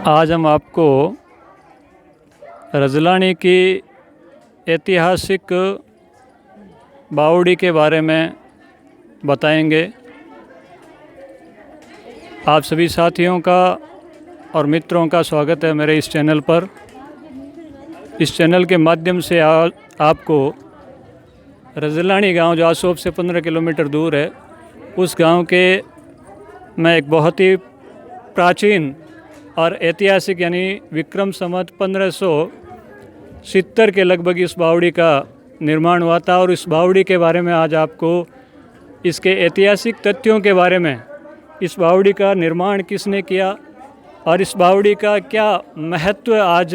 आज हम आपको रजलानी की ऐतिहासिक बावड़ी के बारे में बताएंगे। आप सभी साथियों का और मित्रों का स्वागत है मेरे इस चैनल पर। इस चैनल के माध्यम से आपको रजलानी गांव जो आसोप से 15 किलोमीटर दूर है, उस गांव के में एक बहुत ही प्राचीन और ऐतिहासिक यानी विक्रम संवत 1570 के लगभग इस बावड़ी का निर्माण हुआ था। और इस बावड़ी के बारे में आज आपको इसके ऐतिहासिक तथ्यों के बारे में, इस बावड़ी का निर्माण किसने किया और इस बावड़ी का क्या महत्व आज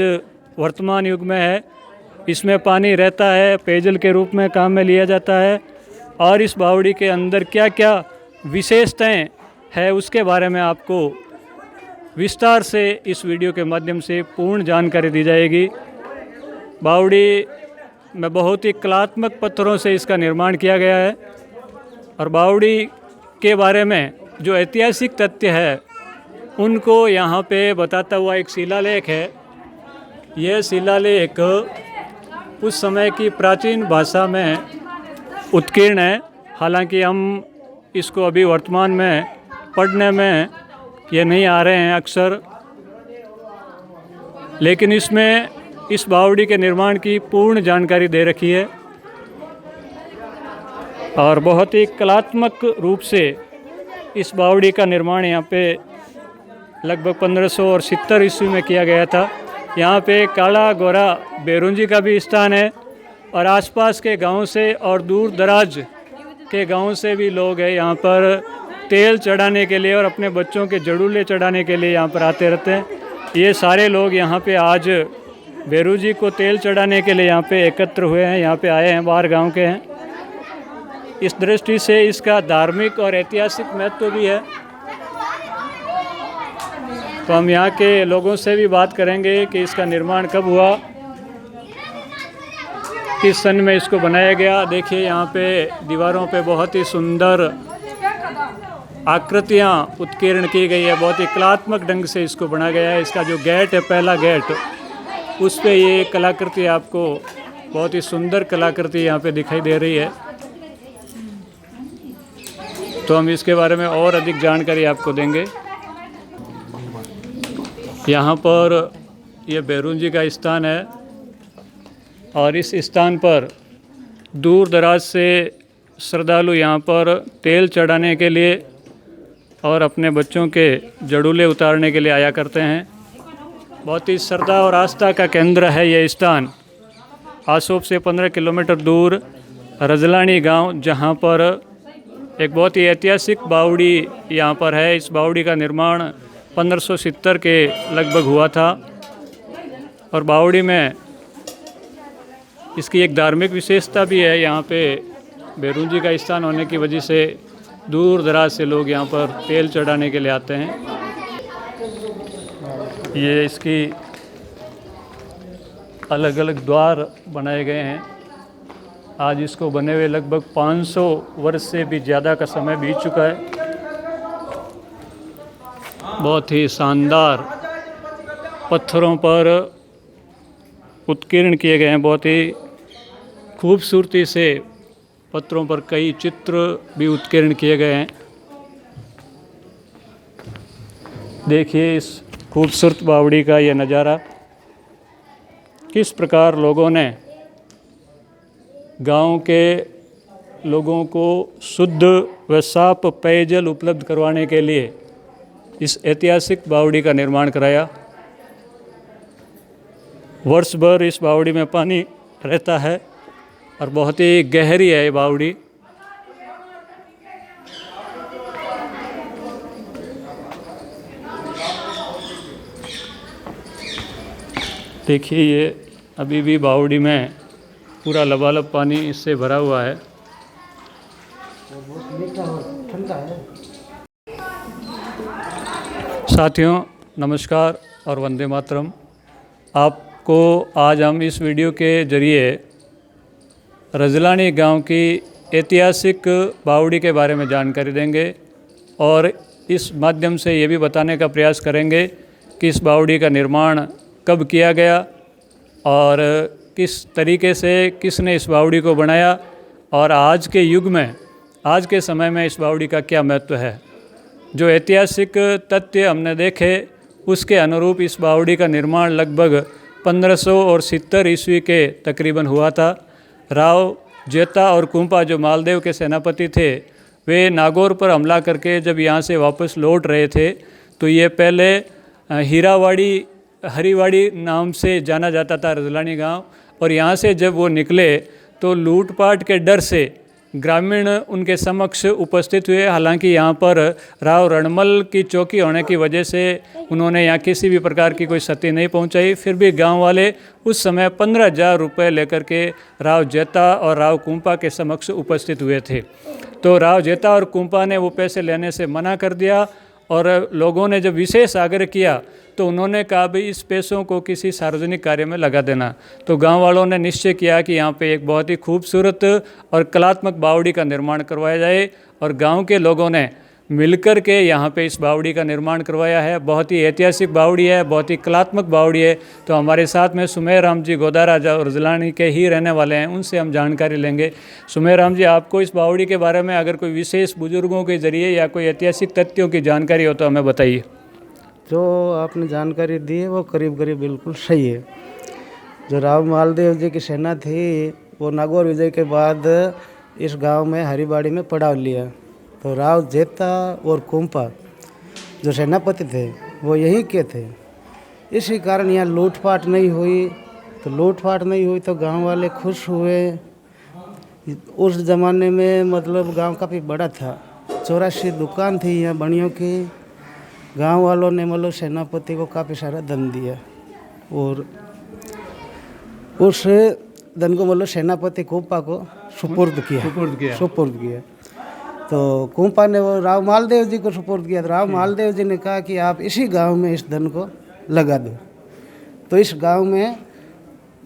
वर्तमान युग में है, इसमें पानी रहता है, पेयजल के रूप में काम में लिया जाता है, और इस बावड़ी के अंदर क्या क्या विशेषताएं है उसके बारे में आपको विस्तार से इस वीडियो के माध्यम से पूर्ण जानकारी दी जाएगी। बावड़ी में बहुत ही कलात्मक पत्थरों से इसका निर्माण किया गया है और बावड़ी के बारे में जो ऐतिहासिक तथ्य है उनको यहाँ पे बताता हुआ एक शिलालेख है। यह शिलालेख उस समय की प्राचीन भाषा में उत्कीर्ण है। हालांकि हम इसको अभी वर्तमान में पढ़ने में ये नहीं आ रहे हैं अक्सर, लेकिन इसमें इस बावड़ी के निर्माण की पूर्ण जानकारी दे रखी है और बहुत ही कलात्मक रूप से इस बावड़ी का निर्माण यहाँ पे लगभग 1570 ईस्वी में किया गया था। यहाँ पे काला गोरा बेरुंजी का भी स्थान है और आसपास के गांव से और दूर दराज के गांव से भी लोग हैं यहाँ पर तेल चढ़ाने के लिए और अपने बच्चों के जड़ूले चढ़ाने के लिए यहाँ पर आते रहते हैं। ये सारे लोग यहाँ पे आज बेरू जी को तेल चढ़ाने के लिए यहाँ पे एकत्र हुए हैं, यहाँ पे आए हैं, बाहर गांव के हैं। इस दृष्टि से इसका धार्मिक और ऐतिहासिक महत्व भी है। तो हम यहाँ के लोगों से भी बात करेंगे कि इसका निर्माण कब हुआ, किस सन में इसको बनाया गया। देखिए यहाँ पे दीवारों पे बहुत ही सुंदर आकृतियाँ उत्कीर्ण की गई है, बहुत ही कलात्मक ढंग से इसको बनाया गया है। इसका जो गेट है, पहला गेट, उस पे ये कलाकृति आपको बहुत ही सुंदर कलाकृति यहाँ पे दिखाई दे रही है। तो हम इसके बारे में और अधिक जानकारी आपको देंगे। यहाँ पर ये बैरून जी का स्थान है और इस स्थान पर दूर दराज से श्रद्धालु यहाँ पर तेल चढ़ाने के लिए और अपने बच्चों के जड़ूले उतारने के लिए आया करते हैं। बहुत ही श्रद्धा और आस्था का केंद्र है यह स्थान। आसोप से 15 किलोमीटर दूर रजलानी गांव, जहां पर एक बहुत ही ऐतिहासिक बावड़ी यहां पर है। इस बावड़ी का निर्माण 1570 के लगभग हुआ था और बावड़ी में इसकी एक धार्मिक विशेषता भी है। यहाँ पे बेरून जी का स्थान होने की वजह से दूर दराज से लोग यहाँ पर तेल चढ़ाने के लिए आते हैं। ये इसकी अलग अलग द्वार बनाए गए हैं। आज इसको बने हुए लगभग 500 वर्ष से भी ज़्यादा का समय बीत चुका है। बहुत ही शानदार पत्थरों पर उत्कीर्ण किए गए हैं। बहुत ही खूबसूरती से पत्थरों पर कई चित्र भी उत्कीर्ण किए गए हैं। देखिए इस खूबसूरत बावड़ी का यह नज़ारा, किस प्रकार लोगों ने गांव के लोगों को शुद्ध व साफ पेयजल उपलब्ध करवाने के लिए इस ऐतिहासिक बावड़ी का निर्माण कराया। वर्ष भर इस बावड़ी में पानी रहता है और बहुत ही गहरी है ये बावड़ी। देखिए ये अभी भी बावड़ी में पूरा लबालब पानी इससे भरा हुआ है। साथियों नमस्कार और वंदे मातरम। आपको आज हम इस वीडियो के जरिए रजलानी गांव की ऐतिहासिक बावड़ी के बारे में जानकारी देंगे और इस माध्यम से ये भी बताने का प्रयास करेंगे कि इस बावड़ी का निर्माण कब किया गया और किस तरीके से किसने इस बावड़ी को बनाया और आज के युग में, आज के समय में इस बावड़ी का क्या महत्व है। जो ऐतिहासिक तथ्य हमने देखे उसके अनुरूप इस बावड़ी का निर्माण लगभग 1570 ईस्वी के तकरीबन हुआ था। राव जेता और कुंपा जो मालदेव के सेनापति थे, वे नागौर पर हमला करके जब यहाँ से वापस लौट रहे थे तो ये पहले हीरावाड़ी हरिवाड़ी नाम से जाना जाता था रजलानी गांव, और यहाँ से जब वो निकले तो लूटपाट के डर से ग्रामीण उनके समक्ष उपस्थित हुए। हालांकि यहाँ पर राव रणमल की चौकी होने की वजह से उन्होंने यहाँ किसी भी प्रकार की कोई क्षति नहीं पहुँचाई। फिर भी गांव वाले उस समय 15,000 रुपये लेकर के राव जेता और राव कुंपा के समक्ष उपस्थित हुए थे। तो राव जेता और कुंपा ने वो पैसे लेने से मना कर दिया और लोगों ने जब विशेष आग्रह किया तो उन्होंने कहा भाई इस पैसों को किसी सार्वजनिक कार्य में लगा देना। तो गांव वालों ने निश्चय किया कि यहाँ पे एक बहुत ही खूबसूरत और कलात्मक बावड़ी का निर्माण करवाया जाए और गांव के लोगों ने मिलकर के यहाँ पे इस बावड़ी का निर्माण करवाया है। बहुत ही ऐतिहासिक बावड़ी है, बहुत ही कलात्मक बावड़ी है। तो हमारे साथ में सुमेर राम जी गोदारा जो रजलानी के ही रहने वाले हैं, उनसे हम जानकारी लेंगे। सुमेर राम जी, आपको इस बावड़ी के बारे में अगर कोई विशेष बुजुर्गों के जरिए या कोई ऐतिहासिक तथ्यों की जानकारी हो तो हमें बताइए। जो आपने जानकारी दी है वो करीब करीब बिल्कुल सही है। जो राव मालदेव जी की सेना थी वो नागौर विजय के बाद इस गांव में हरिबाड़ी में पड़ाव लिया। तो राव जेता और कुंपा जो सेनापति थे वो यहीं के थे। इसी कारण यहाँ लूटपाट नहीं हुई। तो लूटपाट नहीं हुई तो गांव वाले खुश हुए। उस ज़माने में मतलब गांव काफ़ी बड़ा था, 84 दुकान थी यहाँ बनियों की। गांव वालों ने मतलब सेनापति को काफ़ी सारा धन दिया और उस धन को मतलब सेनापति कुंपा को सुपुर्द किया। तो कुंपा ने वो राव मालदेव जी को सुपुर्द किया। तो राव मालदेव जी ने कहा कि आप इसी गांव में इस धन को लगा दो। तो इस गांव में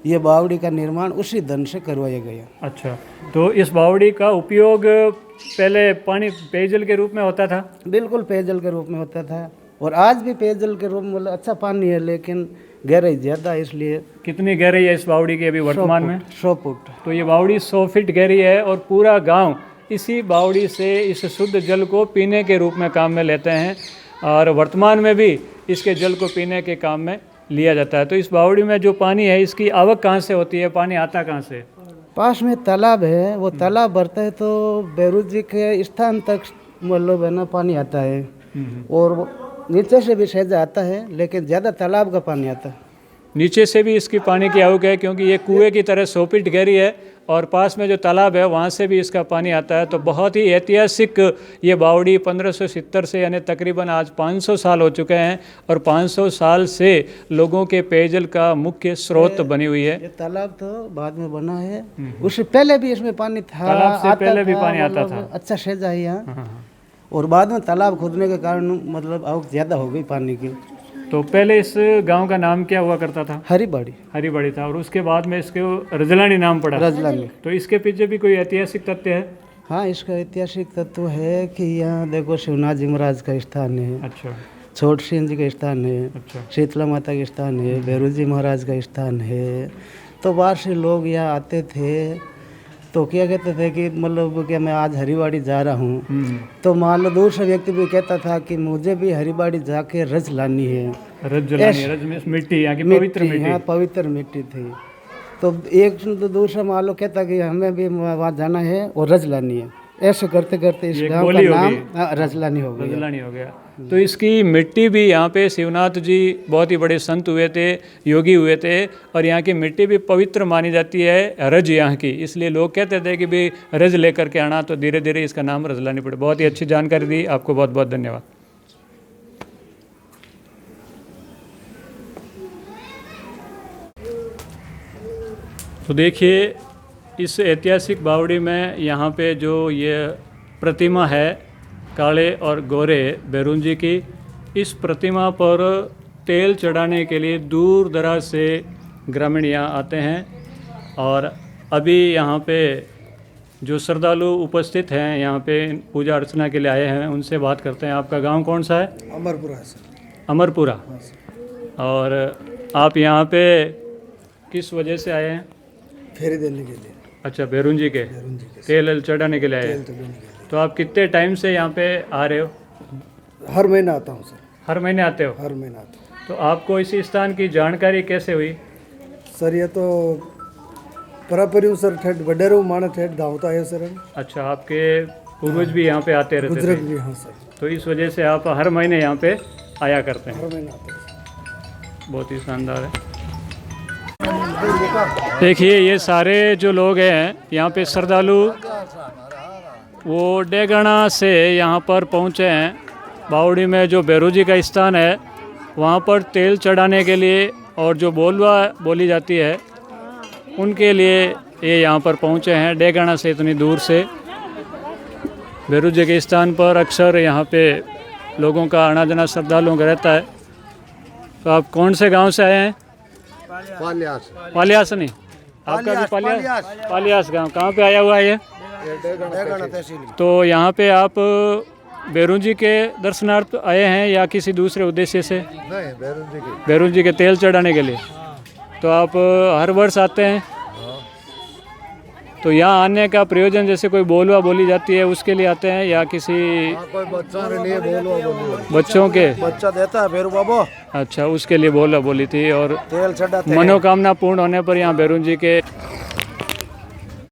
ये बावड़ी का निर्माण उसी धन से करवाया गया। अच्छा, तो इस बावड़ी का उपयोग पहले पानी पेयजल के रूप में होता था? बिल्कुल पेयजल के रूप में होता था और आज भी पेयजल के रूप में मतलब अच्छा पानी है, लेकिन गहराई ज़्यादा है। इसलिए कितनी गहराई है इस बावड़ी की अभी वर्तमान में? 100 फुट। तो ये बावड़ी 100 फीट गहरी है और पूरा गांव इसी बावड़ी से इस शुद्ध जल को पीने के रूप में काम में लेते हैं और वर्तमान में भी इसके जल को पीने के काम में लिया जाता है। तो इस बावड़ी में जो पानी है इसकी आवक कहाँ से होती है, पानी आता कहाँ से? पास में तालाब है, वो तालाब भरता है तो बैरूज जी के स्थान तक मतलब है ना पानी आता है और नीचे से भी सहज आता है, लेकिन ज़्यादा तालाब का पानी आता है। नीचे से भी इसकी पानी की आवक है क्योंकि ये कुएं की तरह 100 फीट गहरी है और पास में जो तालाब है वहाँ से भी इसका पानी आता है। तो बहुत ही ऐतिहासिक ये बावड़ी 1570 से यानी तकरीबन आज 500 साल हो चुके हैं और 500 साल से लोगों के पेयजल का मुख्य स्रोत बनी हुई है। ये तालाब तो बाद में बना है, उससे पहले भी इसमें पानी था। तालाब से पहले भी पानी आता था। अच्छा सहज है यहाँ और बाद में तालाब खोदने के कारण मतलब आवक ज़्यादा हो गई पानी की। तो पहले इस गांव का नाम क्या हुआ करता था? हरिबाड़ी था और उसके बाद में इसके रजलानी नाम पड़ा। रजलानी। तो इसके पीछे भी कोई ऐतिहासिक तथ्य है? हाँ, इसका ऐतिहासिक तत्व है कि यहाँ देखो शिवनाथ जी महाराज का स्थान है। अच्छा। छोट सिंह जी का स्थान है। अच्छा। शीतला माता का स्थान है। भैरू जी महाराज का स्थान है। तो बाहर से लोग यहाँ आते थे तो क्या कहते थे कि मतलब क्या मैं आज हरिबाड़ी जा रहा हूँ, तो मान लो दूर से व्यक्ति भी कहता था कि मुझे भी हरिबाड़ी जाके रज लानी है। रज मिट्टी, यहाँ की पवित्र मिट्टी। हाँ, पवित्र मिट्टी थी। तो एक तो दूसरा मान लो कहता कि हमें भी वहाँ जाना है और रज लानी है। ऐसे करते करते इस गांव का नाम रजलानी हो गया। तो इसकी मिट्टी भी यहाँ पे शिवनाथ जी बहुत ही बड़े संत हुए थे, योगी हुए थे और यहाँ की मिट्टी भी पवित्र मानी जाती है, रज यहाँ की। इसलिए लोग कहते थे कि भाई रज लेकर के आना, तो धीरे धीरे इसका नाम रजलानी पड़े। बहुत ही अच्छी जानकारी दी, आपको बहुत बहुत धन्यवाद। तो देखिए इस ऐतिहासिक बावड़ी में यहाँ पे जो ये प्रतिमा है काले और गोरे भैरून जी की, इस प्रतिमा पर तेल चढ़ाने के लिए दूर दराज से ग्रामीण यहाँ आते हैं और अभी यहाँ पे जो श्रद्धालु उपस्थित हैं यहाँ पे पूजा अर्चना के लिए आए हैं, उनसे बात करते हैं। आपका गांव कौन सा है? अमरपुरा। अमरपुरा। और आप यहाँ पे किस वजह से आए हैं? फेरी देने के लिए। अच्छा, भैरुंजी के तेल चढ़ाने के लिए आए हैं। तो आप कितने टाइम से यहाँ पे आ रहे हो? हर महीना आता हूँ सर। हर महीने आते हो? हर महीना आता हूँ तो आपको इस स्थान की जानकारी कैसे हुई? सर। ये तो परापरी सर ठेठ वडेरू माने ठेठ धावता है सर। अच्छा, आपके पूर्वज भी यहाँ पे आते रहते थे? भी हाँ सर। तो इस वजह से आप हर महीने यहाँ पे आया करते हैं? हर महीना आते हैं। बहुत ही शानदार है। देखिए, ये सारे जो लोग हैं यहाँ पे श्रद्धालु, वो डेगाना से यहाँ पर पहुँचे हैं। बावड़ी में जो भैरू का स्थान है वहाँ पर तेल चढ़ाने के लिए और जो बोलवा बोली जाती है उनके लिए ये यहाँ पर पहुँचे हैं डेगाना से इतनी दूर से। भैरू के स्थान पर अक्सर यहाँ पे लोगों का आना जाना श्रद्धालुओं का रहता है। तो आप कौन से गांव से आए हैं? पालियास। पालियास नहीं, आपका भी पालियास? पालियास गांव कहाँ पे आया हुआ है ये? तो यहाँ पे आप भैरू के दर्शनार्थ आए हैं या किसी दूसरे उद्देश्य से? नहीं, भैरू के तेल चढ़ाने के लिए। तो आप हर वर्ष आते हैं? तो यहाँ आने का प्रयोजन जैसे कोई बोलवा बोली जाती है उसके लिए आते हैं या किसी कोई बच्चा के लिए बोलवा बच्चों के? बच्चा देता है भैरू बाबा। अच्छा, उसके लिए बोलवा बोली थी और तेल चढ़ाते मनोकामना पूर्ण होने पर यहाँ भैरू के